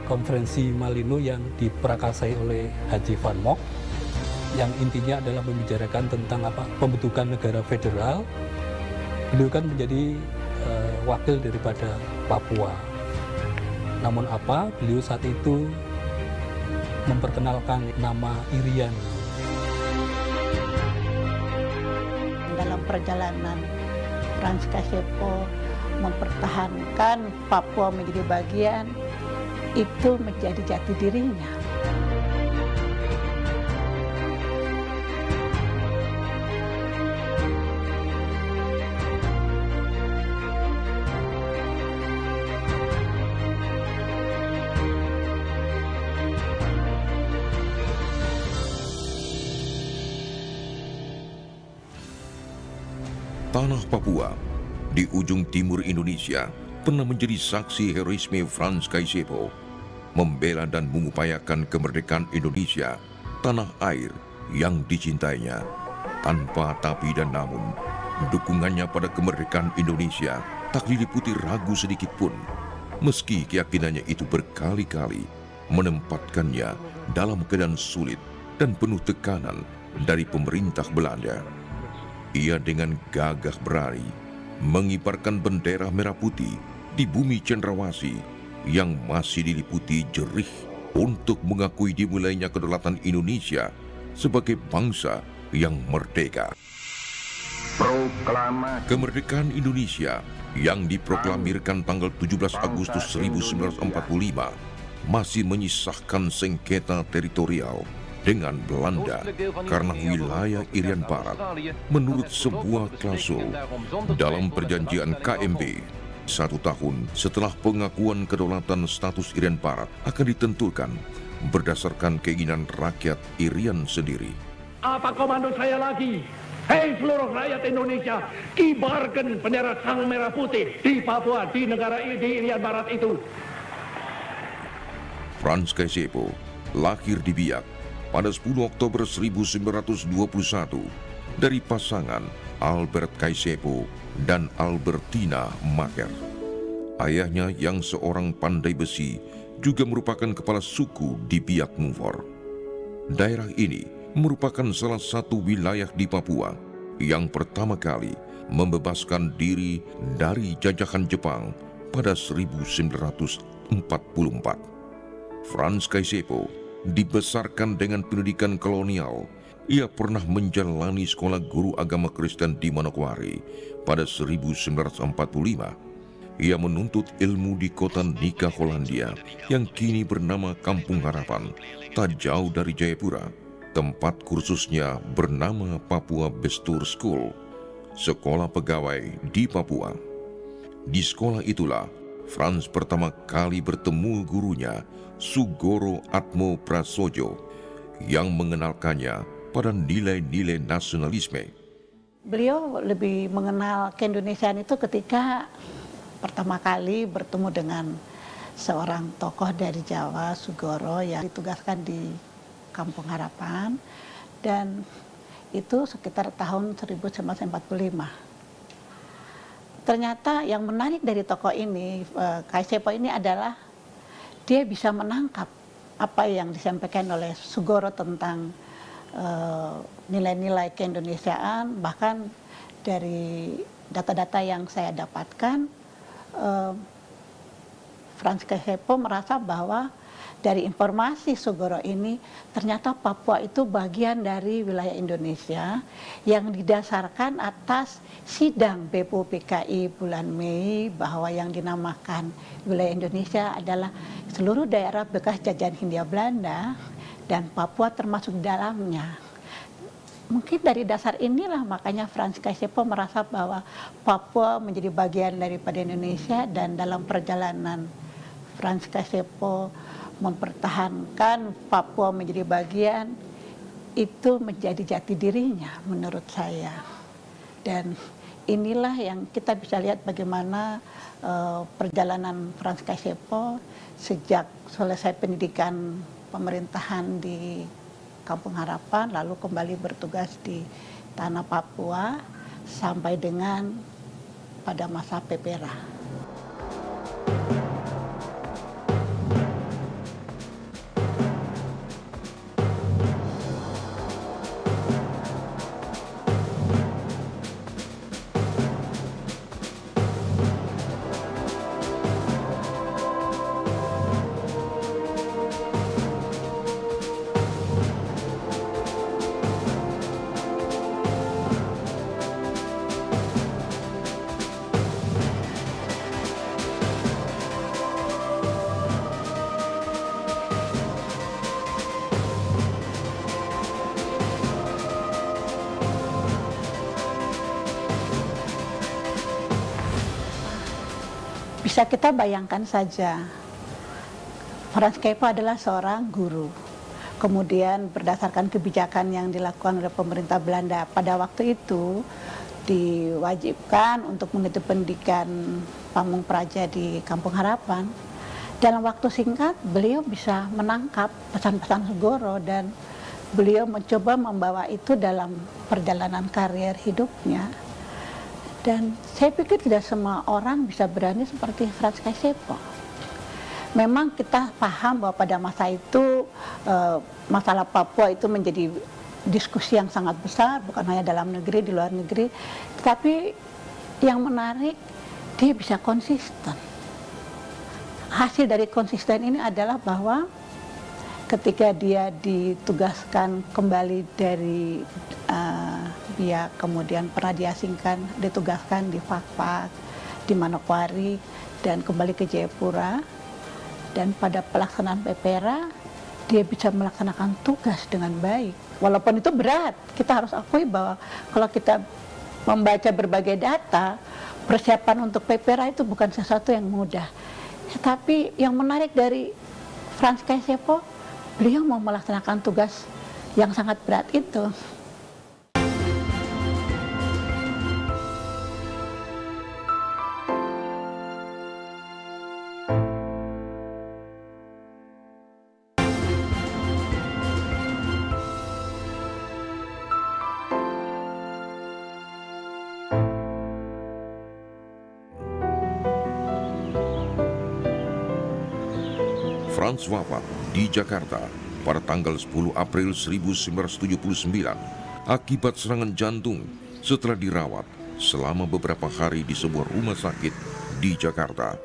konferensi Malino yang diperakasai oleh Haji Van Mock, yang intinya adalah membicarakan tentang pembentukan negara federal. Beliau kan menjadi wakil daripada Papua. Namun beliau saat itu memperkenalkan nama Irian. Dalam perjalanan Frans Kaisiepo mempertahankan Papua menjadi bagian, itu menjadi jati dirinya. Tanah Papua di ujung timur Indonesia pernah menjadi saksi heroisme Frans Kaisiepo membela dan mengupayakan kemerdekaan Indonesia, tanah air yang dicintainya. Tanpa tapi dan namun, dukungannya pada kemerdekaan Indonesia tak diliputi ragu sedikit pun, meski keyakinannya itu berkali-kali menempatkannya dalam keadaan sulit dan penuh tekanan dari pemerintah Belanda. Ia dengan gagah berani mengibarkan bendera merah putih di bumi cendrawasih yang masih diliputi jerih untuk mengakui dimulainya kedaulatan Indonesia sebagai bangsa yang merdeka. Kemerdekaan Indonesia yang diproklamirkan tanggal 17 Agustus 1945 masih menyisahkan sengketa teritorial dengan Belanda karena wilayah Irian Barat menurut sebuah klausul dalam perjanjian KMB. 1 tahun setelah pengakuan kedaulatan, status Irian Barat akan ditentukan berdasarkan keinginan rakyat Irian sendiri. Apa komando saya lagi? Hei seluruh rakyat Indonesia, kibarkan bendera sang merah putih di Papua, di negara di Irian Barat itu. Frans Kaisiepo lahir di Biak pada 10 Oktober 1921 dari pasangan Albert Kaisiepo dan Albertina Maker. Ayahnya yang seorang pandai besi juga merupakan kepala suku di Biak Numfor. Daerah ini merupakan salah satu wilayah di Papua yang pertama kali membebaskan diri dari jajahan Jepang pada 1944. Frans Kaisiepo dibesarkan dengan pendidikan kolonial. Ia pernah menjalani sekolah guru agama Kristen di Manokwari pada 1945. Ia menuntut ilmu di kota Nika, Hollandia, yang kini bernama Kampung Harapan, tak jauh dari Jayapura. Tempat kursusnya bernama Papua Bestur School, sekolah pegawai di Papua. Di sekolah itulah Frans pertama kali bertemu gurunya, Sugoro Atmo Prasojo, yang mengenalkannya pada nilai-nilai nasionalisme. Beliau lebih mengenal keindonesiaan itu ketika pertama kali bertemu dengan seorang tokoh dari Jawa, Sugoro, yang ditugaskan di Kampung Harapan, dan itu sekitar tahun 1945. Ternyata yang menarik dari tokoh ini, Kaisiepo ini adalah dia bisa menangkap apa yang disampaikan oleh Sugoro tentang nilai-nilai keindonesiaan. Bahkan dari data-data yang saya dapatkan, Frans Kaisiepo merasa bahwa dari informasi Sugoro ini, ternyata Papua itu bagian dari wilayah Indonesia yang didasarkan atas sidang BPUPKI bulan Mei, bahwa yang dinamakan wilayah Indonesia adalah seluruh daerah bekas jajahan Hindia Belanda dan Papua termasuk di dalamnya. Mungkin dari dasar inilah makanya Frans Kaisiepo merasa bahwa Papua menjadi bagian daripada Indonesia, dan dalam perjalanan Frans Kaisiepo mempertahankan Papua menjadi bagian, itu menjadi jati dirinya menurut saya. Dan inilah yang kita bisa lihat bagaimana perjalanan Frans Kaisiepo sejak selesai pendidikan pemerintahan di Kampung Harapan, lalu kembali bertugas di tanah Papua sampai dengan pada masa PPRA. Bisa kita bayangkan saja, Frans Kaipo adalah seorang guru. Kemudian berdasarkan kebijakan yang dilakukan oleh pemerintah Belanda pada waktu itu, diwajibkan untuk mengikuti pendidikan Pamung Praja di Kampung Harapan. Dalam waktu singkat, beliau bisa menangkap pesan-pesan Sugoro dan beliau mencoba membawa itu dalam perjalanan karir hidupnya. Dan saya pikir tidak semua orang bisa berani seperti Frans Kaisepo. Memang kita paham bahwa pada masa itu masalah Papua itu menjadi diskusi yang sangat besar, bukan hanya dalam negeri, di luar negeri. Tapi yang menarik, dia bisa konsisten. Hasil dari konsisten ini adalah bahwa ketika dia ditugaskan kembali dari biak, kemudian pernah diasingkan, ditugaskan di Fakfak, di Manokwari, dan kembali ke Jayapura. Dan pada pelaksanaan PPRA, dia bisa melaksanakan tugas dengan baik. Walaupun itu berat, kita harus akui bahwa kalau kita membaca berbagai data, persiapan untuk PPRA itu bukan sesuatu yang mudah. Tetapi yang menarik dari Frans Kaisepo, beliau mau melaksanakan tugas yang sangat berat itu. Frans wafat di Jakarta pada tanggal 10 April 1979 akibat serangan jantung setelah dirawat selama beberapa hari di sebuah rumah sakit di Jakarta.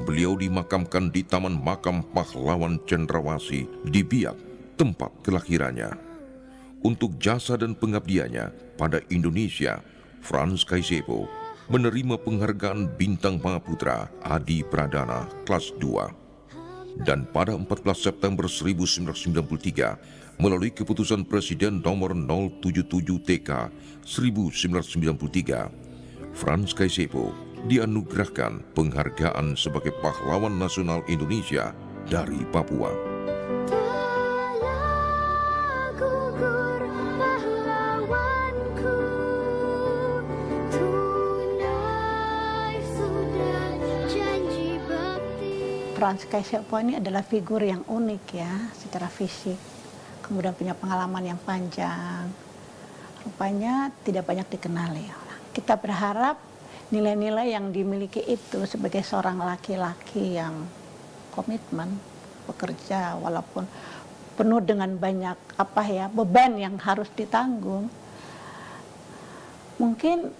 Beliau dimakamkan di Taman Makam Pahlawan Cendrawasih di Biak, tempat kelahirannya. Untuk jasa dan pengabdiannya pada Indonesia, Frans Kaisepo menerima penghargaan Bintang Mahaputra Adi Pradana kelas 2. Dan pada 14 September 1993, melalui keputusan Presiden nomor 077 TK 1993, Frans Kaisepo dianugerahkan penghargaan sebagai Pahlawan Nasional Indonesia dari Papua. Frans Kaisepo ini adalah figur yang unik ya, secara fisik. Kemudian punya pengalaman yang panjang. Rupanya tidak banyak dikenali orang. Kita berharap nilai-nilai yang dimiliki itu sebagai seorang laki-laki yang komitmen, bekerja walaupun penuh dengan banyak beban yang harus ditanggung. Mungkin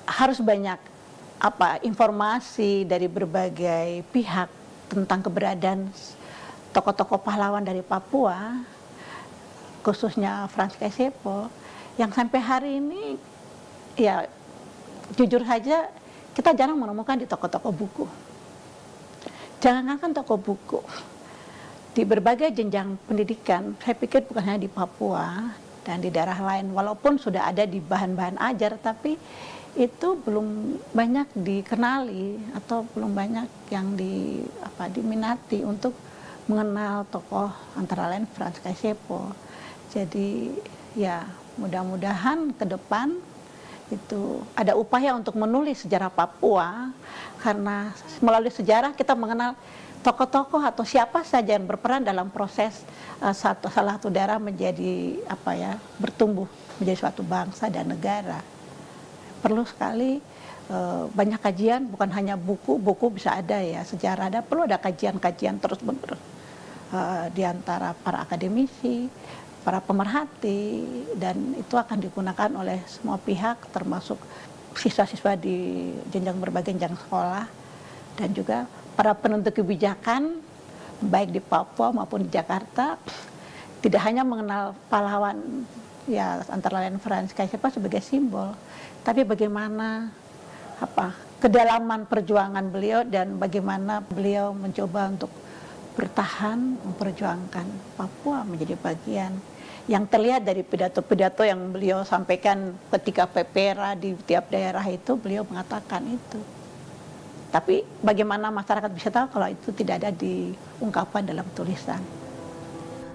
harus banyak informasi dari berbagai pihak tentang keberadaan tokoh-tokoh pahlawan dari Papua, khususnya Frans Kaisepo, yang sampai hari ini ya jujur saja kita jarang menemukan di toko-toko buku. Jangankan toko buku, di berbagai jenjang pendidikan, saya pikir bukan hanya di Papua dan di daerah lain, walaupun sudah ada di bahan-bahan ajar, tapi itu belum banyak dikenali atau belum banyak yang diminati untuk mengenal tokoh antara lain Frans Kaisepo. Jadi ya mudah-mudahan ke depan itu ada upaya untuk menulis sejarah Papua, karena melalui sejarah kita mengenal tokoh-tokoh atau siapa saja yang berperan dalam proses salah satu daerah menjadi bertumbuh menjadi suatu bangsa dan negara. Perlu sekali banyak kajian, bukan hanya buku bisa ada ya, sejarah ada, perlu ada kajian-kajian terus-menerus di antara para akademisi, para pemerhati, dan itu akan digunakan oleh semua pihak termasuk siswa-siswa di berbagai jenjang sekolah dan juga para penentu kebijakan baik di Papua maupun di Jakarta, tidak hanya mengenal pahlawan ya antara lain Frans Kaisepo sebagai simbol, tapi bagaimana kedalaman perjuangan beliau dan bagaimana beliau mencoba untuk bertahan memperjuangkan Papua menjadi bagian yang terlihat dari pidato-pidato yang beliau sampaikan ketika PPRA di tiap daerah itu. Beliau mengatakan itu Tapi bagaimana masyarakat bisa tahu kalau itu tidak ada diungkapkan dalam tulisan?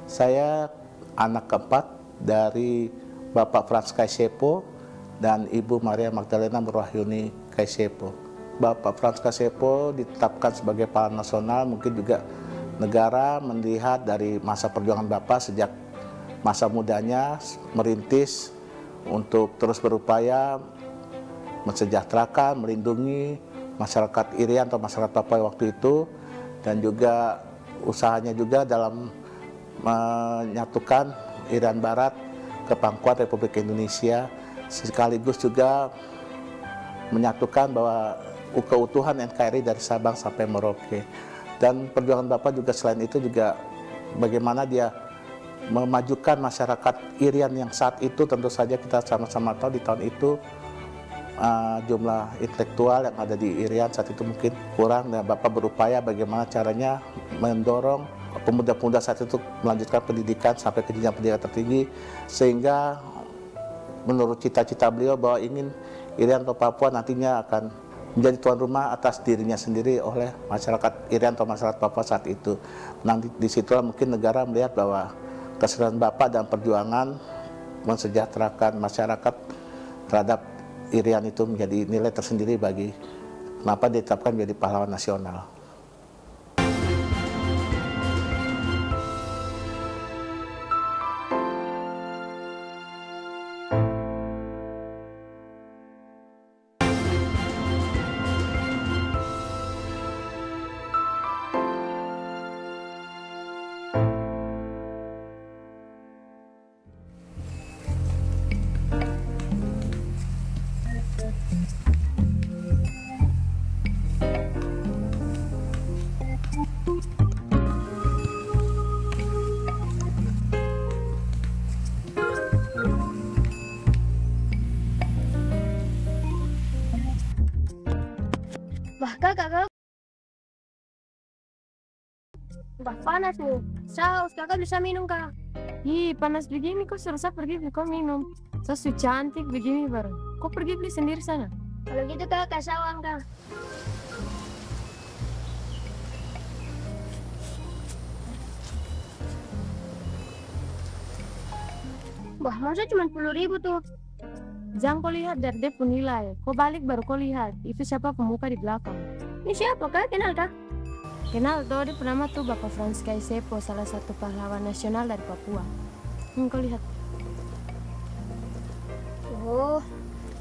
Saya anak keempat dari Bapak Frans Kaisepo dan Ibu Maria Magdalena Murwahyuni Kaisepo. Bapak Frans Kaisepo ditetapkan sebagai pahlawan nasional, mungkin juga negara melihat dari masa perjuangan Bapak sejak masa mudanya merintis untuk terus berupaya mensejahterakan, melindungi masyarakat Irian atau masyarakat Papua waktu itu, dan juga usahanya juga dalam menyatukan Irian Barat ke pangkuan Republik Indonesia, sekaligus juga menyatukan bahwa keutuhan NKRI dari Sabang sampai Merauke. Dan perjuangan Bapak juga selain itu juga bagaimana dia memajukan masyarakat Irian yang saat itu, tentu saja kita sama-sama tahu di tahun itu jumlah intelektual yang ada di Irian saat itu mungkin kurang, dan Bapak berupaya bagaimana caranya mendorong pemuda-pemuda saat itu melanjutkan pendidikan sampai ke jenjang pendidikan tertinggi, sehingga menurut cita-cita beliau bahwa ingin Irian atau Papua nantinya akan menjadi tuan rumah atas dirinya sendiri oleh masyarakat Irian atau masyarakat Papua saat itu. Nanti disitulah mungkin negara melihat bahwa keseriusan Bapak dan perjuangan mensejahterakan masyarakat terhadap Irian itu menjadi nilai tersendiri bagi kenapa ditetapkan menjadi pahlawan nasional. Bah, panas nih. Saus, kakak bisa minum kak? Ih, panas begini kok suruh saya pergi beli kau minum. Saya su cantik begini baru. Kok pergi beli sendiri sana? Kalau gitu kak, kasih uang kak. Wah, masa cuma 10.000 tuh? Jangan kau lihat dari dia pun nilai. Kau balik baru kau lihat. Itu siapa pemuka di belakang. Ini siapa kak? Kenal kak? Kenal tuh, dia bernama tuh Bapak Frans Kaisepo, salah satu pahlawan nasional dari Papua. Kau lihat. Oh,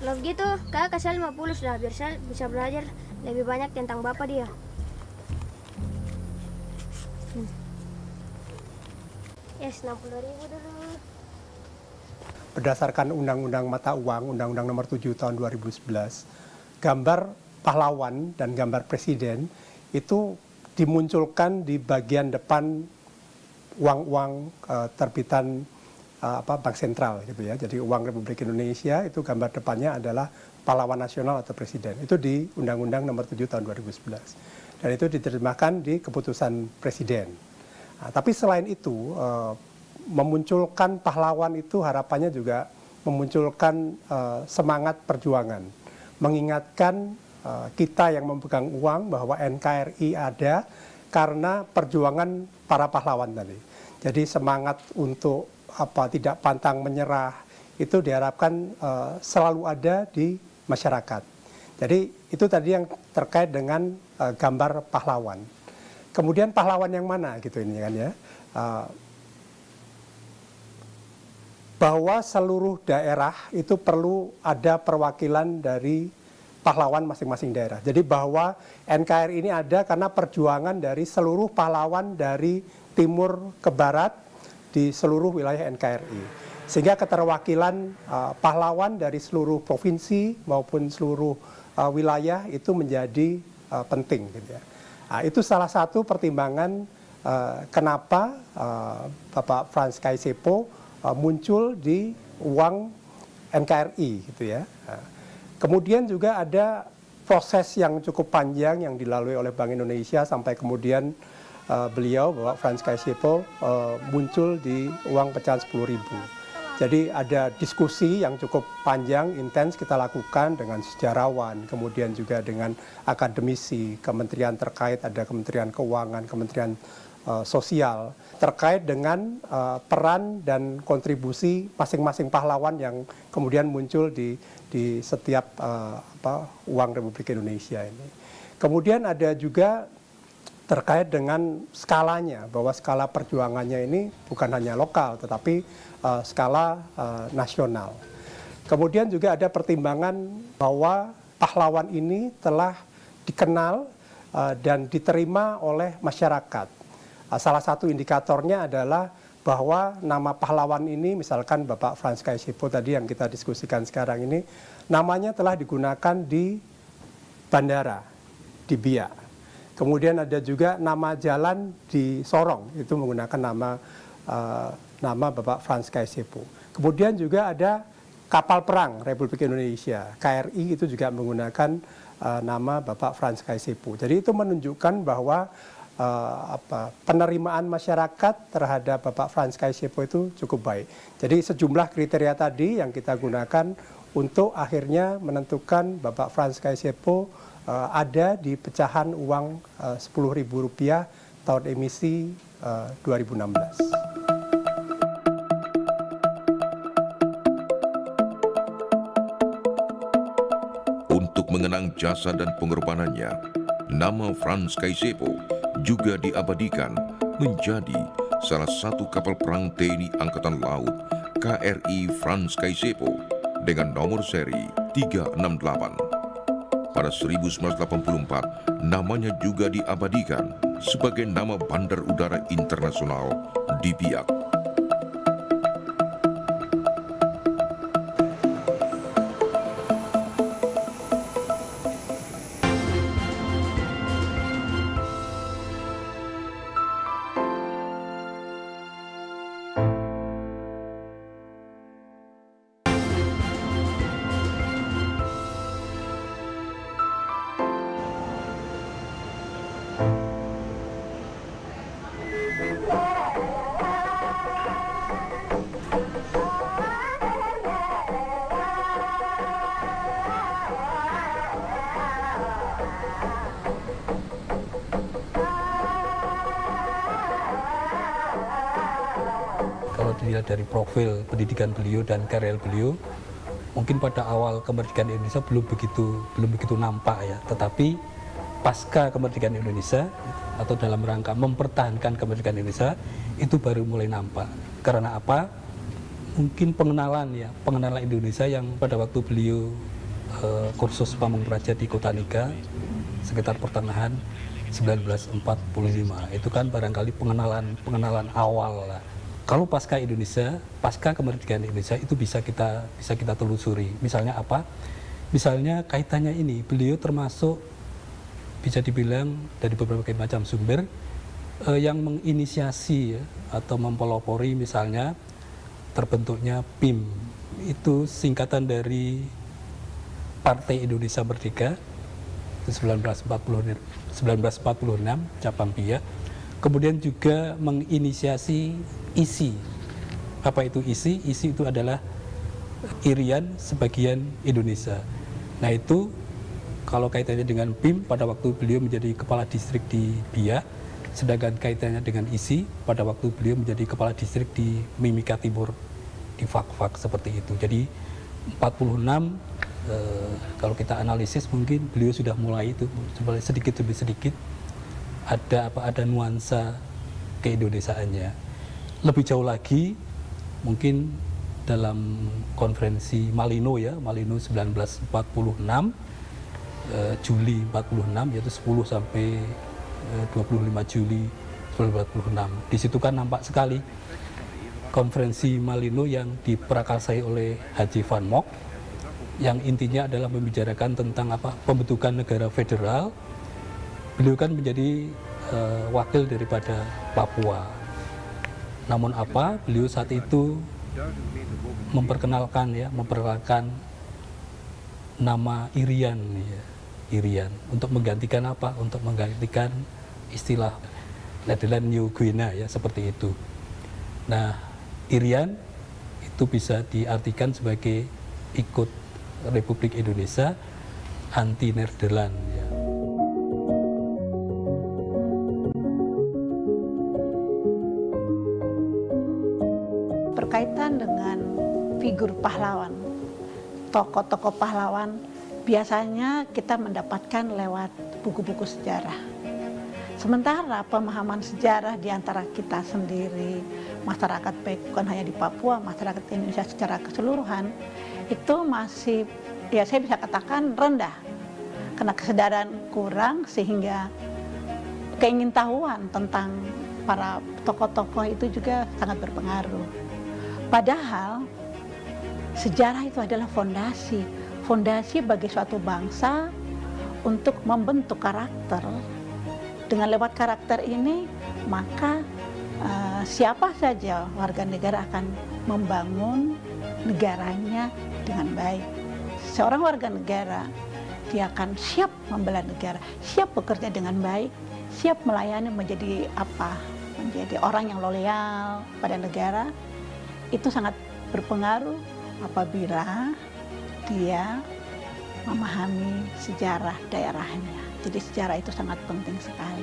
kalau begitu kak kasih 50 sudah, biar saya bisa belajar lebih banyak tentang bapak dia. Yes, 60.000 dulu. Berdasarkan Undang-Undang Mata Uang, Undang-Undang Nomor 7 Tahun 2011, gambar pahlawan dan gambar presiden itu dimunculkan di bagian depan uang-uang terbitan Bank Sentral gitu ya. Jadi uang Republik Indonesia itu gambar depannya adalah pahlawan nasional atau presiden. Itu di Undang-Undang Nomor 7 Tahun 2011. Dan itu diterjemahkan di keputusan presiden. Nah, tapi selain itu memunculkan pahlawan itu harapannya juga memunculkan semangat perjuangan, mengingatkan kita yang memegang uang bahwa NKRI ada karena perjuangan para pahlawan tadi. Jadi semangat untuk tidak pantang menyerah itu diharapkan selalu ada di masyarakat. Jadi itu tadi yang terkait dengan gambar pahlawan. Kemudian pahlawan yang mana gitu ini kan ya? Bahwa seluruh daerah itu perlu ada perwakilan dari pahlawan masing-masing daerah. Jadi bahwa NKRI ini ada karena perjuangan dari seluruh pahlawan dari timur ke barat di seluruh wilayah NKRI. Sehingga keterwakilan pahlawan dari seluruh provinsi maupun seluruh wilayah itu menjadi penting gitu ya. Nah, itu salah satu pertimbangan kenapa Bapak Frans Kaisepo muncul di uang NKRI gitu ya. Kemudian juga ada proses yang cukup panjang yang dilalui oleh Bank Indonesia sampai kemudian beliau Bapak Frans Kaisepo muncul di uang pecahan 10.000. Jadi ada diskusi yang cukup panjang, intens kita lakukan dengan sejarawan, kemudian juga dengan akademisi, kementerian terkait, ada Kementerian Keuangan, Kementerian Sosial, terkait dengan peran dan kontribusi masing-masing pahlawan yang kemudian muncul di setiap uang Republik Indonesia ini. Kemudian ada juga terkait dengan skalanya, bahwa skala perjuangannya ini bukan hanya lokal, tetapi skala nasional. Kemudian juga ada pertimbangan bahwa pahlawan ini telah dikenal dan diterima oleh masyarakat. Salah satu indikatornya adalah bahwa nama pahlawan ini, misalkan Bapak Frans Kaisiepo tadi yang kita diskusikan sekarang ini, namanya telah digunakan di bandara, di Biak. Kemudian ada juga nama jalan di Sorong, itu menggunakan nama Bapak Frans Kaisiepo. Kemudian juga ada kapal perang Republik Indonesia, KRI, itu juga menggunakan nama Bapak Frans Kaisiepo. Jadi itu menunjukkan bahwa penerimaan masyarakat terhadap Bapak Frans Kaisiepo itu cukup baik. Jadi sejumlah kriteria tadi yang kita gunakan untuk akhirnya menentukan Bapak Frans Kaisiepo ada di pecahan uang Rp10.000 tahun emisi 2016. Untuk mengenang jasa dan pengorbanannya, nama Frans Kaisiepo juga diabadikan menjadi salah satu kapal perang TNI Angkatan Laut KRI Frans Kaisiepo dengan nomor seri 368. Pada 1984, namanya juga diabadikan sebagai nama Bandar Udara Internasional di Biak. Kalau dilihat dari profil pendidikan beliau dan karir beliau, mungkin pada awal kemerdekaan Indonesia belum begitu nampak ya. Tetapi pasca kemerdekaan Indonesia atau dalam rangka mempertahankan kemerdekaan Indonesia itu baru mulai nampak. Karena apa? Mungkin pengenalan Indonesia yang pada waktu beliau kursus Pamong Praja di Kota Nika sekitar pertengahan 1945 itu kan barangkali pengenalan awal lah. Kalau pasca kemerdekaan Indonesia itu bisa kita telusuri. Misalnya apa? Misalnya kaitannya ini, beliau termasuk bisa dibilang dari beberapa macam sumber yang menginisiasi atau mempelopori misalnya terbentuknya PIM. Itu singkatan dari Partai Indonesia Merdeka 1946 cabang Biak. Kemudian juga menginisiasi ISI. Apa itu ISI? ISI itu adalah Irian Sebagian Indonesia. Nah itu kalau kaitannya dengan PIM pada waktu beliau menjadi kepala distrik di Biak, sedangkan kaitannya dengan ISI pada waktu beliau menjadi kepala distrik di Mimika Timur, di Fak-Fak seperti itu. Jadi 46 kalau kita analisis mungkin beliau sudah mulai itu sedikit demi sedikit ada nuansa keindonesiaannya. Lebih jauh lagi mungkin dalam konferensi Malino 1946 Juli 46 yaitu 10 sampai 25 Juli 1946. Di situ kan nampak sekali konferensi Malino yang diprakarsai oleh Haji Van Mock yang intinya adalah membicarakan tentang pembentukan negara federal. Beliau kan menjadi wakil daripada Papua. Namun beliau saat itu memperkenalkan nama Irian, Irian untuk menggantikan Untuk menggantikan istilah Netherlands New Guinea seperti itu. Nah, Irian itu bisa diartikan sebagai ikut Republik Indonesia, anti Nederland. Ya. Berkaitan dengan figur pahlawan, tokoh-tokoh pahlawan biasanya kita mendapatkan lewat buku-buku sejarah. Sementara pemahaman sejarah di antara kita sendiri, masyarakat baik bukan hanya di Papua, masyarakat Indonesia secara keseluruhan, itu masih, ya saya bisa katakan rendah. Karena kesadaran kurang sehingga keingintahuan tentang para tokoh-tokoh itu juga sangat berpengaruh. Padahal sejarah itu adalah fondasi bagi suatu bangsa untuk membentuk karakter. Dengan lewat karakter ini, maka siapa saja warga negara akan membangun negaranya dengan baik. Seorang warga negara, dia akan siap membela negara, siap bekerja dengan baik, siap melayani menjadi orang yang loyal pada negara. Itu sangat berpengaruh apabila dia memahami sejarah daerahnya. Jadi sejarah itu sangat penting sekali.